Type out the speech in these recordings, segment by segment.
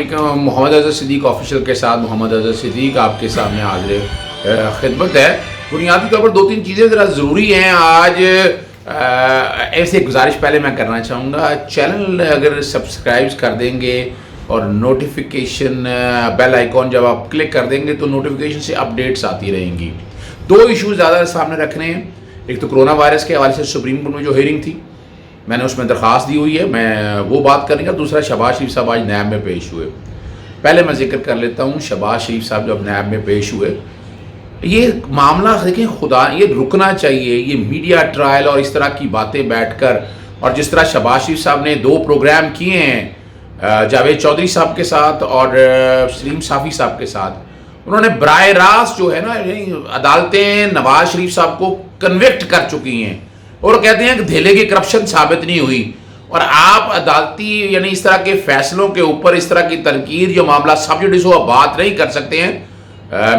علیکم. محمد اظہر صدیق آفیشیل کے ساتھ محمد اظہر صدیق آپ کے سامنے حاضر خدمت ہے. بنیادی طور پر دو تین چیزیں ذرا ضروری ہیں آج. ایسے گزارش پہلے میں کرنا چاہوں گا, چینل اگر سبسکرائب کر دیں گے اور نوٹیفیکیشن بیل آئیکن جب آپ کلک کر دیں گے تو نوٹیفیکیشن سے اپڈیٹس آتی رہیں گی. دو ایشوز زیادہ سامنے رکھنے ہیں. ایک تو کرونا وائرس کے حوالے سے سپریم کورٹ میں جو ہیئرنگ تھی, میں نے اس میں درخواست دی ہوئی ہے, میں وہ بات کریں گا. دوسرا شہباز شریف صاحب آج نیب میں پیش ہوئے. پہلے میں ذکر کر لیتا ہوں, شہباز شریف صاحب جب نیب میں پیش ہوئے, یہ معاملہ دیکھیں خدا یہ رکنا چاہیے. یہ میڈیا ٹرائل اور اس طرح کی باتیں بیٹھ کر, اور جس طرح شہباز شریف صاحب نے 2 پروگرام کیے ہیں جاوید چودھری صاحب کے ساتھ اور سلیم صافی صاحب کے ساتھ, انہوں نے براہ راست جو ہے نا عدالتیں نواز شریف صاحب کو کنوکٹ کر چکی ہیں اور کہتے ہیں کہ دھیلے کی کرپشن ثابت نہیں ہوئی. اور آپ عدالتی یعنی اس طرح کے فیصلوں کے اوپر اس طرح کی تنقید جو معاملہ سب جوڈیس ہوا بات نہیں کر سکتے ہیں.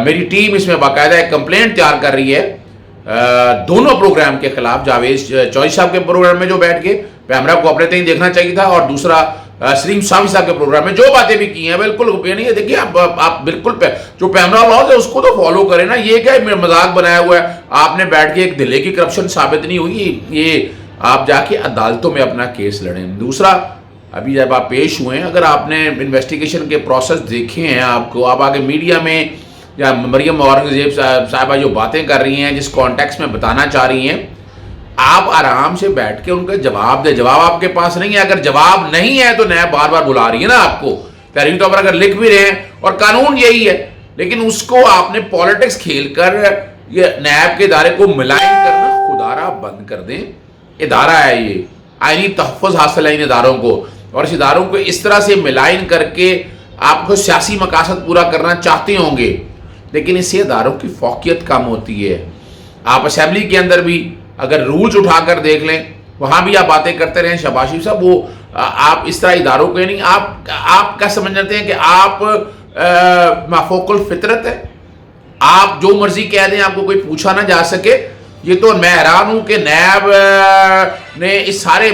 میری ٹیم اس میں باقاعدہ ایک کمپلینٹ تیار کر رہی ہے دونوں پروگرام کے خلاف. جاوید چودھری صاحب کے پروگرام میں جو بیٹھ کے پیمرا کو اپنے تئیں دیکھنا چاہیے تھا, اور دوسرا سلیم صافی صاحب کے پروگرام میں جو باتیں بھی کی ہیں بالکل یعنی دیکھیے آپ بالکل جو پیمرا لاز ہے اس کو تو فالو کریں نا. یہ کیا مذاق بنایا ہوا ہے آپ نے بیٹھ کے ایک دھلے کی کرپشن ثابت نہیں ہوئی, یہ آپ جا کے عدالتوں میں اپنا کیس لڑیں. دوسرا ابھی جب آپ پیش ہوئے ہیں, اگر آپ نے انویسٹیگیشن کے پروسیس دیکھے ہیں, آپ کو آپ آگے میڈیا میں یا مریم اورنگزیب صاحبہ جو باتیں کر رہی ہیں جس کانٹیکس میں بتانا چاہ رہی ہیں, آپ آرام سے بیٹھ کے ان کا جواب دیں. جواب آپ کے پاس نہیں ہے, اگر جواب نہیں ہے تو نیب بار بار بلا رہی ہے نا آپ کو. تحریری طور پر اگر لکھ بھی رہے ہیں اور قانون یہی ہے, لیکن اس کو آپ نے پالیٹکس کھیل کر یہ نیب کے ادارے کو ملائن کرنا خدارہ بند کر دیں. ادارہ ہے یہ, آئینی تحفظ حاصل ہے ان اداروں کو, اور اس اداروں کو اس طرح سے ملائن کر کے آپ کو سیاسی مقاصد پورا کرنا چاہتے ہوں گے, لیکن اس سے اداروں کی فوقیت کم ہوتی ہے. آپ اسمبلی کے اندر بھی اگر رولز اٹھا کر دیکھ لیں, وہاں بھی آپ باتیں کرتے رہیں شہباز شریف صاحب, وہ آپ اس طرح اداروں کو نہیں, آپ کیا سمجھتے ہیں کہ آپ مافوق الفطرت ہے, آپ جو مرضی کہہ دیں آپ کو کوئی پوچھا نہ جا سکے. یہ تو میں حیران ہوں کہ نیب نے اس سارے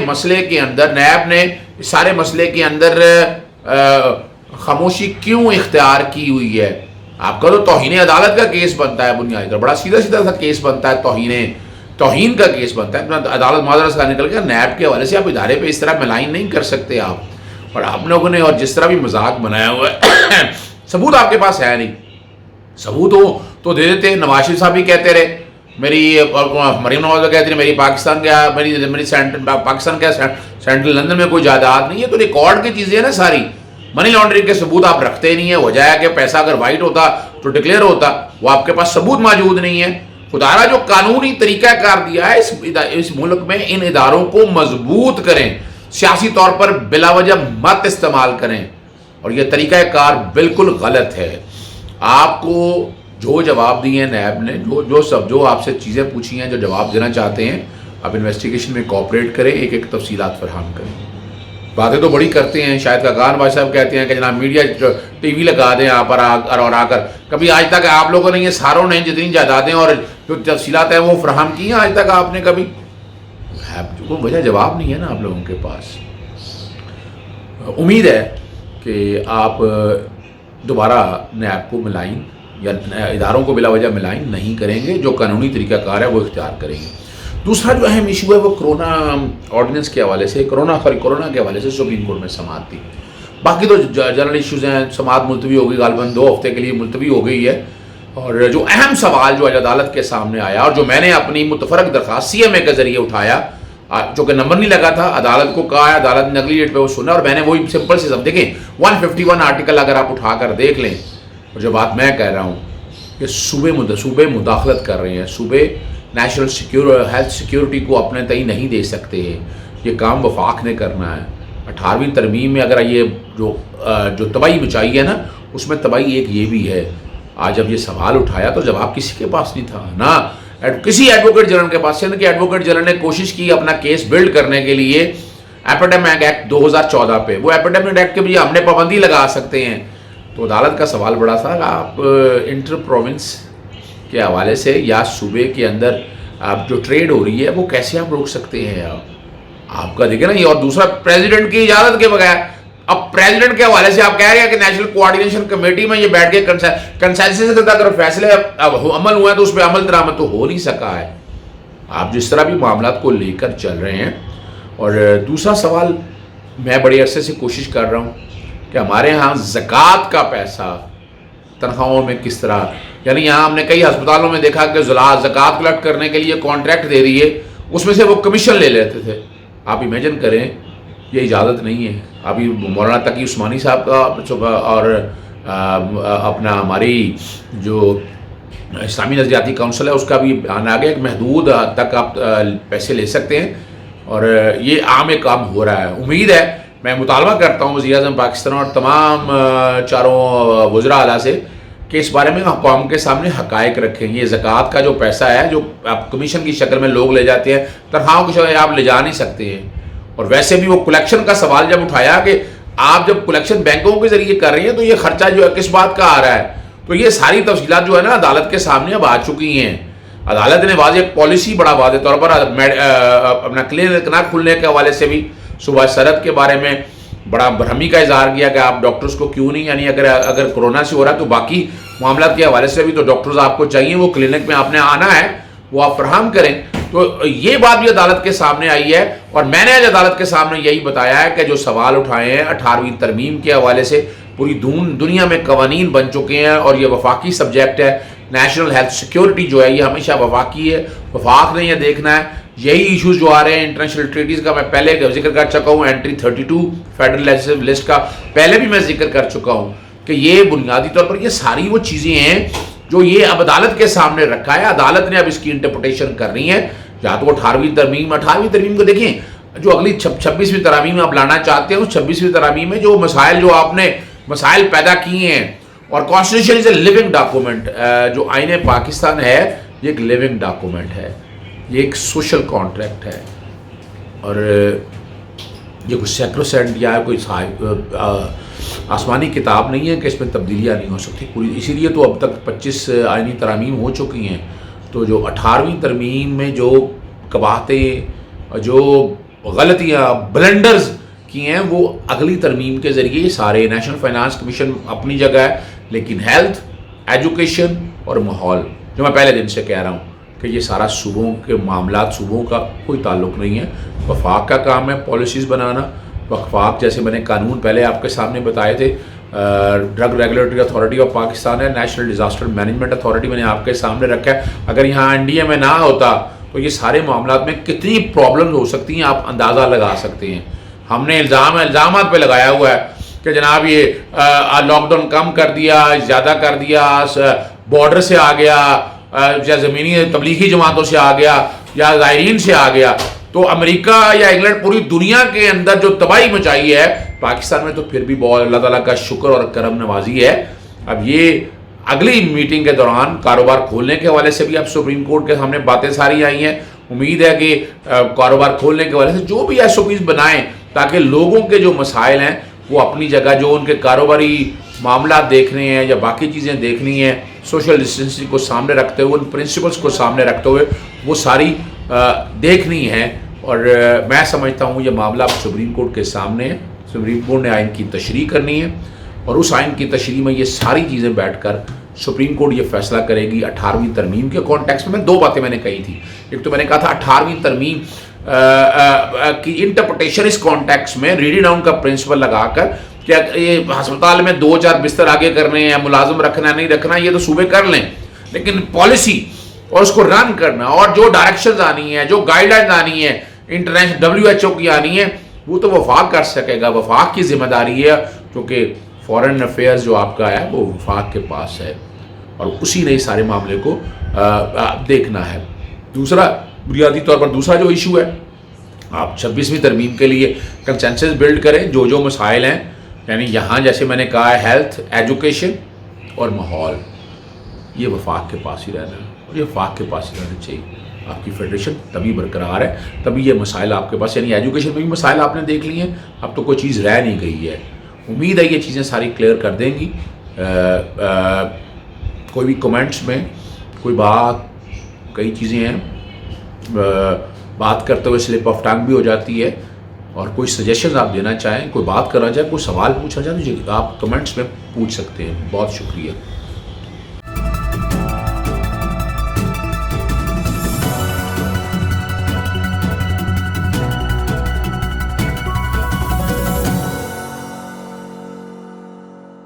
مسئلے کے اندر خاموشی کیوں اختیار کی ہوئی ہے. آپ کا تو توہین عدالت کا کیس بنتا ہے, بنیادی طور بڑا سیدھا سا کیس بنتا ہے, توہین کا کیس بنتا ہے. عدالت معذرت سے نکل گیا. نیب کے حوالے سے آپ ادارے پہ اس طرح ملائن نہیں کر سکتے آپ. اور آپ لوگوں نے اور جس طرح بھی مذاق بنایا ہوا ہے ثبوت آپ کے پاس ہے نہیں. ثبوت ہو تو دے دیتے. نواز شریف صاحب بھی کہتے رہے, میری مریم نواز کہتی رہی میری پاکستان کا سینٹرل لندن میں کوئی جائیداد نہیں ہے. تو ریکارڈ کی چیزیں ہیں نا ساری. منی لانڈرنگ کے ثبوت آپ رکھتے نہیں ہیں. ہو جائے کہ پیسہ اگر وائٹ ہوتا تو ڈکلیئر ہوتا, وہ آپ کے پاس ثبوت موجود نہیں ہے. خدارہ جو قانونی طریقہ کار دیا ہے اس ملک میں, ان اداروں کو مضبوط کریں, سیاسی طور پر بلا وجہ مت استعمال کریں. اور یہ طریقہ کار بالکل غلط ہے. آپ کو جو جواب دیے ہیں نیب نے, جو آپ سے چیزیں پوچھی ہیں, جو جواب دینا چاہتے ہیں, آپ انویسٹیگیشن میں کوآپریٹ کریں, ایک ایک تفصیلات فراہم کریں. باتیں تو بڑی کرتے ہیں, شاید کاغان بھائی صاحب کہتے ہیں کہ جناب میڈیا ٹی وی لگا دیں یہاں پر اور آ کر. کبھی آج تک آپ لوگوں نے یہ ساروں نے جتنی جائیدادیں اور جو تفصیلات ہیں وہ فراہم کی ہیں آج تک آپ نے کبھی؟ کوئی وجہ جواب نہیں ہے نا آپ لوگوں کے پاس. امید ہے کہ آپ دوبارہ نیب کو ملائن یا اداروں کو بلا وجہ ملائن نہیں کریں گے, جو قانونی طریقہ کار ہے وہ اختیار کریں گے. دوسرا جو اہم ایشو ہے وہ کرونا آرڈیننس کے حوالے سے, کرونا کے حوالے سے سپریم کورٹ میں سماعت تھی. باقی تو جنرل ایشوز ہیں, سماعت ملتوی ہو گئی, غالباً 2 ہفتے کے لیے ملتوی ہو گئی ہے. اور جو اہم سوال جو عدالت کے سامنے آیا, اور جو میں نے اپنی متفرق درخواست CMA کے ذریعے اٹھایا, جو کہ نمبر نہیں لگا تھا, عدالت کو کہا ہے, عدالت نے اگلی ڈیٹ پہ وہ سنا, اور میں نے وہی سمپل سے سب دیکھیں 151 آرٹیکل اگر آپ اٹھا کر دیکھ لیں, اور جو بات میں کہہ رہا ہوں کہ صوبے مداخلت کر رہے ہیں, صوبے نیشنل ہیلتھ سیکیورٹی کو اپنے تئیں نہیں دے سکتے. یہ کام وفاق نے کرنا ہے. 18ویں ترمیم میں اگر یہ جو تباہی مچائی ہے نا, اس میں تباہی ایک یہ بھی ہے. آج جب یہ سوال اٹھایا تو جواب کسی کے پاس نہیں تھا نا, کسی ایڈوکیٹ جنرل کے پاس. سندھ کے ایڈوکیٹ جنرل نے کوشش کی اپنا کیس بلڈ کرنے کے لیے ایپیڈیمک ایکٹ 2014 پہ. وہ ایپیڈیمک ایکٹ کے بھی ہم نے پابندی لگا سکتے ہیں. تو عدالت کا سوال بڑا تھا, آپ انٹر پروونس کے حوالے سے یا صوبے کے اندر آپ جو ٹریڈ ہو رہی ہے وہ کیسے آپ روک سکتے ہیں؟ آپ کا دیکھیں نا یہ. اور دوسرا, پریزیڈنٹ کی اجازت کے بغیر اب پریزیڈنٹ کے حوالے سے آپ کہہ رہے ہیں کہ نیشنل کوآرڈینیشن کمیٹی میں یہ بیٹھ کے کنسنسس کے اگر فیصلے اب عمل ہوئے ہیں تو اس پہ عمل درآمد تو ہو نہیں سکا ہے. آپ جس طرح بھی معاملات کو لے کر چل رہے ہیں. اور دوسرا سوال میں بڑے عرصے سے کوشش کر رہا ہوں کہ ہمارے ہاں زکوٰۃ کا پیسہ تنخواہوں میں کس طرح، یعنی یہاں ہم نے کئی ہسپتالوں میں دیکھا کہ زکوٰۃ کلیکٹ کرنے کے لیے کانٹریکٹ دے رہی ہے، اس میں سے وہ کمیشن لے لیتے تھے. آپ امیجن کریں یہ اجازت نہیں ہے. ابھی مولانا تقی عثمانی صاحب کا اور اپنا ہماری جو اسلامی نظریاتی کونسل ہے اس کا بھی بیان آ گیا کہ محدود حد تک آپ پیسے لے سکتے ہیں، اور یہ عام ایک کام ہو رہا ہے. امید ہے، میں مطالبہ کرتا ہوں وزیر اعظم پاکستان اور تمام چاروں وزراء اعلیٰ سے کہ اس بارے میں قوم کے سامنے حقائق رکھیں. یہ زکوٰۃ کا جو پیسہ ہے جو آپ کمیشن کی شکل میں لوگ لے جاتے ہیں، تنخواہوں کی شکل آپ لے جا نہیں سکتے ہیں. اور ویسے بھی وہ کلیکشن کا سوال جب اٹھایا کہ آپ جب کلیکشن بینکوں کے ذریعے کر رہی ہیں تو یہ خرچہ جو ہے کس بات کا آ رہا ہے، تو یہ ساری تفصیلات جو ہے نا عدالت کے سامنے اب آ چکی ہیں. عدالت نے واضح پالیسی بڑا واضح طور پر اپنا کلینک نہ کھلنے کے حوالے سے بھی صوبہ سرحد کے بارے میں بڑا برہمی کا اظہار کیا کہ آپ ڈاکٹرز کو کیوں نہیں، یعنی اگر کورونا سے ہو رہا ہے تو باقی معاملات کے حوالے سے بھی تو ڈاکٹرز آپ کو چاہیے، وہ کلینک میں آپ نے آنا ہے وہ آپ فراہم کریں. تو یہ بات بھی عدالت کے سامنے آئی ہے، اور میں نے آج عدالت کے سامنے یہی بتایا ہے کہ جو سوال اٹھائے ہیں 18ویں ترمیم کے حوالے سے پوری دنیا میں قوانین بن چکے ہیں، اور یہ وفاقی سبجیکٹ ہے. نیشنل ہیلتھ سیکیورٹی جو ہے یہ ہمیشہ وفاقی ہے، وفاق نے یہ دیکھنا ہے. یہی ایشوز جو آ رہے ہیں انٹرنیشنل ٹریٹیز کا میں پہلے ذکر کر چکا ہوں، اینٹری 32 فیڈرل لیجسلیٹو لسٹ کا پہلے بھی میں ذکر کر چکا ہوں کہ یہ بنیادی طور پر یہ ساری وہ چیزیں ہیں جو یہ اب عدالت کے سامنے رکھا ہے. عدالت نے اب اس کی انٹرپریٹیشن کرنی ہے. یا تو 18ویں ترمیم کو دیکھیں جو اگلی 26ویں ترامیم آپ لانا چاہتے ہیں، اس 26ویں ترامیم میں جو مسائل جو آپ نے مسائل پیدا کیے ہیں، اور constitution is a living document, جو آئین پاکستان ہے یہ ایک لیونگ ڈاکومنٹ ہے، یہ ایک سوشل کانٹریکٹ ہے، اور یہ کوئی سیکروسینٹ یا کوئی آسمانی کتاب نہیں ہے کہ اس میں تبدیلیاں نہیں ہو سکتی پوری. اسی لیے تو اب تک 25 آئینی ترامیم ہو چکی ہیں. تو جو 18ویں ترمیم میں جو قباحتیں، جو غلطیاں، بلنڈرز کی ہیں، وہ اگلی ترمیم کے ذریعے سارے نیشنل فائنانس کمیشن اپنی جگہ ہے، لیکن ہیلتھ، ایجوکیشن اور ماحول جو میں پہلے دن سے کہہ رہا ہوں کہ یہ سارا صوبوں کے معاملات، صوبوں کا کوئی تعلق نہیں ہے. وفاق کا کام ہے پالیسیز بنانا. وفاق جیسے میں نے قانون پہلے آپ کے سامنے بتائے تھے، drug regulatory authority of Pakistan ہے، نیشنل ڈیزاسٹر مینجمنٹ اتھارٹی میں نے آپ کے سامنے رکھا ہے. اگر یہاں NDA میں نہ ہوتا تو یہ سارے معاملات میں کتنی پرابلمز ہو سکتی ہیں آپ اندازہ لگا سکتے ہیں. ہم نے الزامات پہ لگایا ہوا ہے کہ جناب یہ لاک ڈاؤن کم کر دیا، زیادہ کر دیا، بارڈر سے آ گیا، یا زمینی تبلیغی جماعتوں سے آ گیا، یا زائرین سے آ گیا. تو امریکہ یا انگلینڈ پوری دنیا کے اندر جو تباہی مچائی ہے، پاکستان میں تو پھر بھی بہت اللہ تعالیٰ کا شکر اور کرم نوازی ہے. اب یہ اگلی میٹنگ کے دوران کاروبار کھولنے کے حوالے سے بھی اب سپریم کورٹ کے سامنے باتیں ساری آئی ہیں. امید ہے کہ کاروبار کھولنے کے حوالے سے جو بھی SOPs بنائیں تاکہ لوگوں کے جو مسائل ہیں وہ اپنی جگہ، جو ان کے کاروباری معاملات دیکھنے ہیں یا باقی چیزیں دیکھنی ہیں، سوشل ڈسٹینسنگ کو سامنے رکھتے ہوئے، ان پرنسپلس کو سامنے رکھتے ہوئے وہ ساری دیکھنی ہے. اور میں سمجھتا ہوں یہ معاملہ اب سپریم کورٹ کے سامنے ہے. سپریم کورٹ نے آئین کی تشریح کرنی ہے، اور اس آئین کی تشریح میں یہ ساری چیزیں بیٹھ کر سپریم کورٹ یہ فیصلہ کرے گی 18ویں ترمیم کے کانٹیکسٹ میں. 2 باتیں میں نے کہی تھی. ایک تو میں نے کہا تھا 18ویں ترمیم کی انٹرپریٹیشن اس کانٹیکسٹ میں ریڈی ڈاؤن کا پرنسپل لگا کر کہ یہ ہسپتال میں 2-4 بستر آگے کرنے ہیں، ملازم رکھنا نہیں رکھنا یہ تو صوبے کر لیں، لیکن پالیسی اور اس کو رن کرنا اور جو ڈائریکشنز آنی ہیں، جو گائیڈ لائنز آنی ہیں، انٹرنیشنل WHO کی آنی ہے، وہ تو وفاق کر سکے گا. وفاق کی ذمہ داری ہے کیونکہ فارن افیئرز جو آپ کا ہے وہ وفاق کے پاس ہے، اور اسی نے سارے معاملے کو دیکھنا ہے. دوسرا بنیادی طور پر دوسرا جو ایشو ہے، آپ 26ویں ترمیم کے لیے کنسنسس بلڈ کریں. جو مسائل ہیں، یعنی یہاں جیسے میں نے کہا ہے ہیلتھ، ایجوکیشن اور ماحول، یہ وفاق کے پاس ہی رہنا ہے، اور یہ وفاق کے پاس ہی رہنا چاہیے. آپ کی فیڈریشن تبھی برقرار ہے، تبھی یہ مسائل آپ کے پاس، یعنی ایجوکیشن میں بھی مسائل آپ نے دیکھ لی ہیں، اب تو کوئی چیز رہ نہیں گئی ہے. امید ہے یہ چیزیں ساری کلیئر کر دیں گی. کوئی بھی کمنٹس میں کوئی بات، کئی چیزیں ہیں بات کرتے ہوئے سلپ آف ٹنگ بھی ہو جاتی ہے، اور کوئی سجیشنز آپ دینا چاہیں، کوئی بات کرنا چاہیں، کوئی سوال پوچھنا چاہیں تو آپ کمنٹس میں پوچھ سکتے ہیں. بہت شکریہ.